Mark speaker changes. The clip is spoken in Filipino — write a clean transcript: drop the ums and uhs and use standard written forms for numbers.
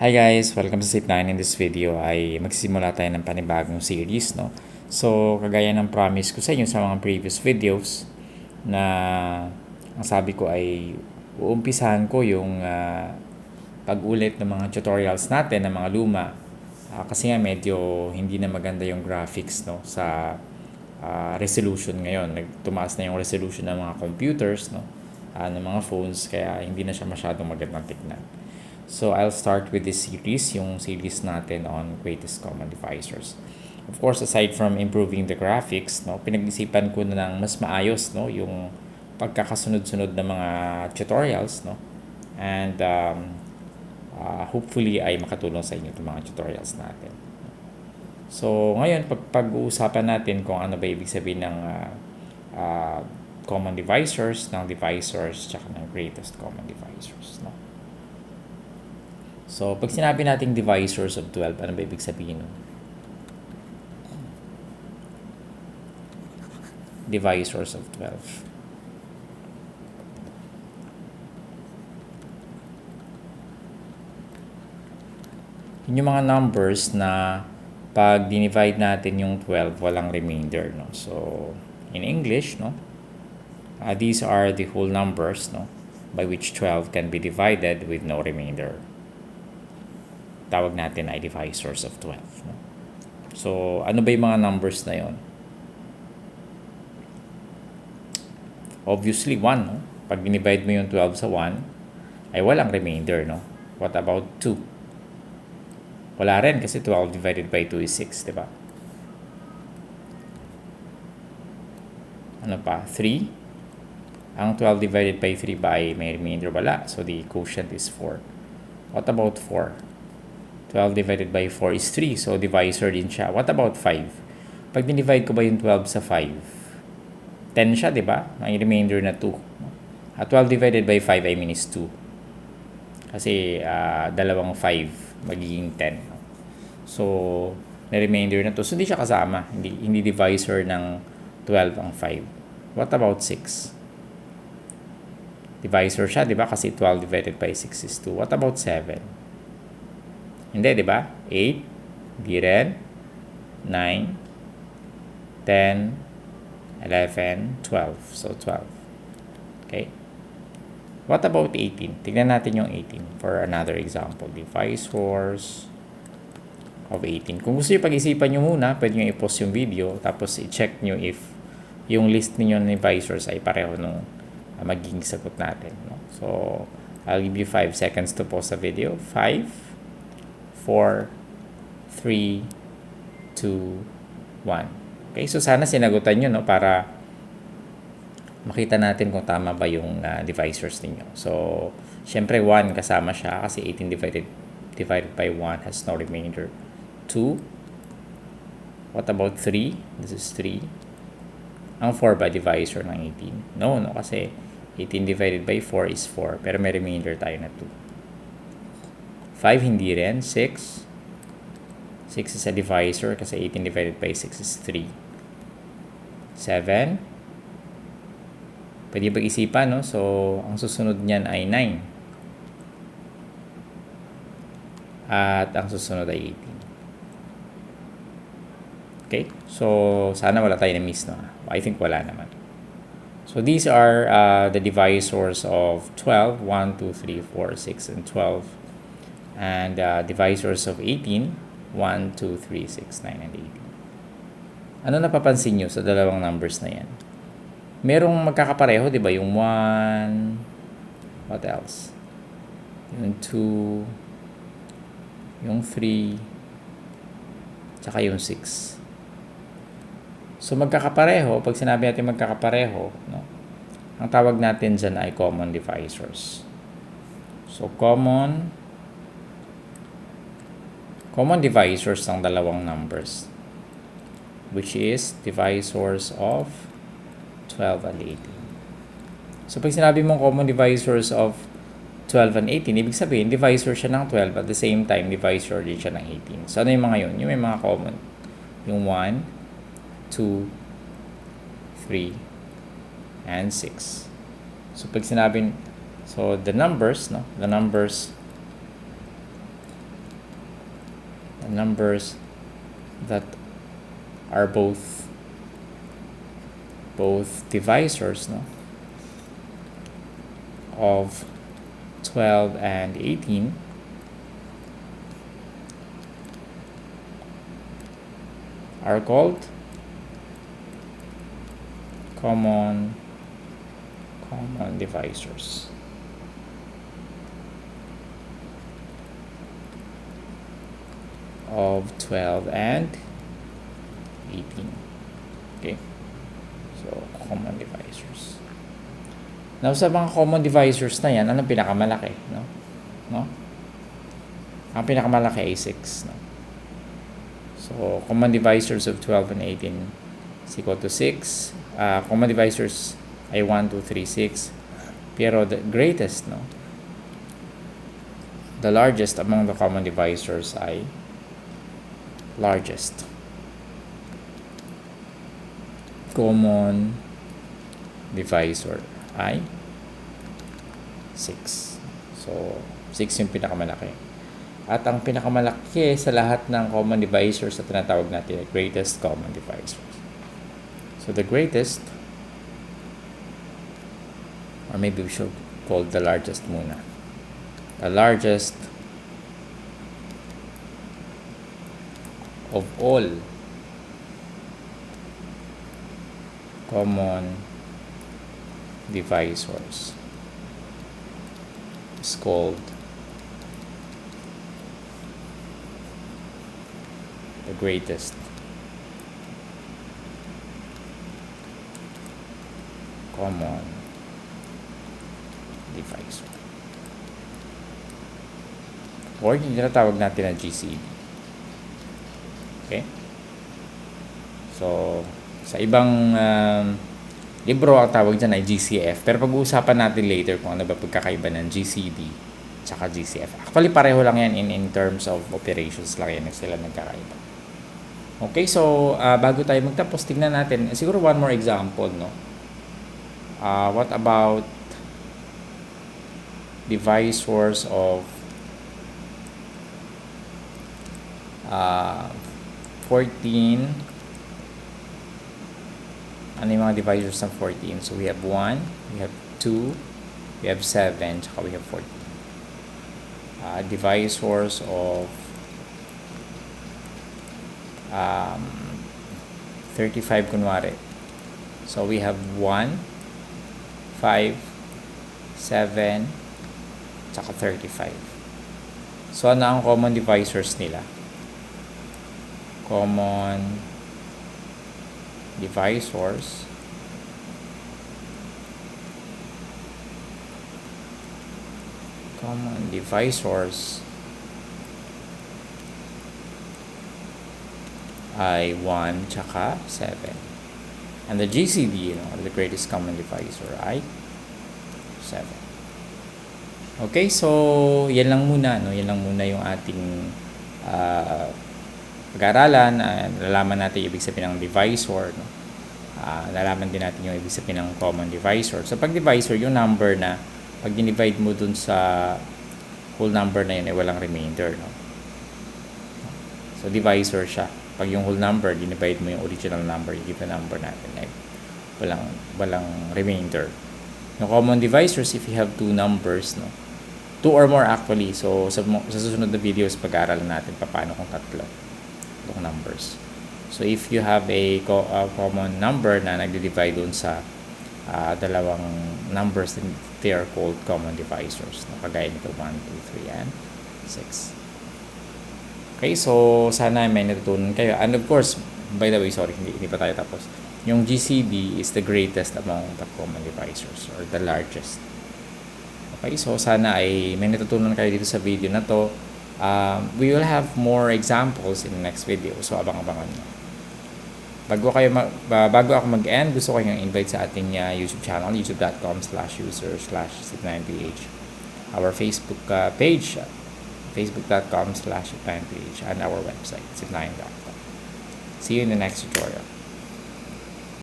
Speaker 1: Hi guys! Welcome sa Zip9. In this video ay magsisimula tayo ng panibagong series, no? So, kagaya ng promise ko sa inyo sa mga previous videos na ang sabi ko ay uumpisahan ko yung pag-ulit ng mga tutorials natin ng mga luma kasi nga medyo hindi na maganda yung graphics, no, sa resolution ngayon. Tumaas na yung resolution ng mga computers, no, ng mga phones, kaya hindi na siya masyadong magandang tignan. So, I'll start with this series, yung series natin on greatest common divisors. Of course, aside from improving the graphics, no, pinag-isipan ko na ng mas maayos, no, yung pagkakasunod-sunod ng mga tutorials, no, and hopefully ay makatulong sa inyo itong mga tutorials natin. So, ngayon, pag-uusapan natin kung ano ba ibig sabihin ng common divisors, ng divisors, tsaka ng greatest common divisors, no. So, pag sinabi nating divisors of 12, ano ba ibig sabihin nun? Divisors of 12. Yun yung mga numbers na pag dinivide natin yung 12, walang remainder, no? So, in English, no, these are the whole numbers, no, by which 12 can be divided with no remainder. Tawag natin ay divisors of 12. No? So, ano ba yung mga numbers na yon? Obviously, 1. No? Pag dinivide mo yung 12 sa 1, ay walang remainder. No? What about 2? Wala rin kasi 12 divided by 2 is 6. Diba? Ano pa? 3. Ang 12 divided by 3 ba ay may remainder? Wala. So, the quotient is 4. What about 4? 12 divided by 4 is 3. So, divisor din siya. What about 5? Pag dinivide ko ba yung 12 sa 5? 10 siya, di ba? May remainder na 2. At 12 divided by 5 I mean is 2. Kasi dalawang 5 magiging 10. So, may remainder na 2. So, hindi siya kasama. Hindi divisor ng 12 ang 5. What about 6? Divisor siya, di ba? Kasi 12 divided by 6 is 2. What about 7? Hindi, di ba? 8, di rin. 9, 10, 11, 12. So, 12. Okay? What about 18? Tignan natin yung 18 for another example. Divisors of 18. Kung gusto nyo pag-isipan nyo muna, pwede nyo i-pause yung video, tapos i-check nyo if yung list niyo ng divisors ay pareho nung magiging sagot natin. No? So, I'll give you 5 seconds to pause the video. 5, 4, 3, 2, 1. Okay, so sana sinagutan nyo, no, para makita natin kung tama ba yung divisors ninyo. So, syempre 1 kasama siya kasi 18 divided by 1 has no remainder. 2. What about 3? This is 3. Ang 4 ba divisor ng 18? No, kasi 18 divided by 4 is 4. Pero may remainder tayo na 2. 5 hindi rin. 6. 6 is a divisor kasi 18 divided by 6 is 3. 7. Pwede pag-isipan, no? So, ang susunod niyan ay 9. At ang susunod ay 18. Okay? So, sana wala tayo na-miss, no? I think wala naman. So, these are the divisors of 12. 1, 2, 3, 4, 6, and 12. And divisors of 18, 1, 2, 3, 6, 9, and 18. Ano napapansin nyo sa dalawang numbers na yan? Merong magkakapareho, di ba? Yung 1, what else? Yung 2, yung 3, tsaka yung 6. So, magkakapareho, pag sinabi natin magkakapareho, no, ang tawag natin dyan ay common divisors. So, common divisors ng dalawang numbers, which is divisors of 12 and 18. So, pag sinabi mong common divisors of 12 and 18, ibig sabihin, divisor siya ng 12 at the same time, divisor din siya ng 18. So, ano yung mga yun? Yung may mga common. Yung 1, 2, 3, and 6. So, pag sinabi, so, the numbers, no? The numbers numbers that are both divisors, no, of 12 and 18 are called common divisors. Of 12 and 18. Okay? So, common divisors. Now, sa mga common divisors na yan, anong pinakamalaki? No? Ang pinakamalaki ay 6. No? So, common divisors of 12 and 18 is equal to 6. Common divisors ay 1, 2, 3, 6. Pero the greatest, no? The largest among the common divisors ay largest common divisor ay 6. So, 6 yung pinakamalaki. At ang pinakamalaki sa lahat ng common divisors na tinatawag natin ay greatest common divisors. So, the greatest, or maybe we should call the largest muna. The largest of all common divisors is called the greatest common divisor, or yung tinatawag natin na GCD. Okay? So, sa ibang libro ang tawag dyan ay GCF. Pero pag-uusapan natin later kung ano ba pagkakaiba ng GCD tsaka GCF. Actually, pareho lang yan in terms of operations lang yan sila nagkakaiba. Okay, so bago tayo magtapos, tignan natin. Siguro one more example, no? What about divisors of 14. Ano yung mga divisors ng 14? So, we have 1, we have 2, we have 7, tsaka we have 14. Divisors of 35 kunwari. So, we have 1, 5, 7, tsaka 35. So, ano ang common divisors nila? Common divisors ay 1 tsaka 7. And the GCD, the greatest common divisor, ay 7. Okay, so yan lang muna, no? Yan lang muna yung ating pag-aaralan. Nalaman natin yung ibig sabihin ng divisor, no? Nalaman din natin yung ibig sabihin ng common divisor. So, pag divisor, yung number na pag dinivide mo dun sa whole number na yun ay walang remainder, no? So, divisor siya. Pag yung whole number, dinivide mo yung original number, yung given number natin ay walang remainder. Yung common divisors, if you have two numbers, no? 2 or more actually. So, sa susunod na videos, pag-aaralan natin paano kung tatlo itong numbers. So, if you have a common number na nagdi-divide dun sa dalawang numbers, then they are called common divisors. Kagaya nito, 1, 2, 3, and 6. Okay, so sana may natutunan kayo. And of course, by the way, sorry, hindi pa tayo tapos. Yung GCD is the greatest among the common divisors, or the largest. Okay, so sana ay may natutunan kayo dito sa video na to. We will have more examples in the next video, so abang-abangan nyo. Bago ako mag-end, gusto ko kayong invite sa ating YouTube channel, youtube.com/user/zip9ph. Our Facebook page, facebook.com/zip9ph, and our website, zip9.com. See you in the next tutorial.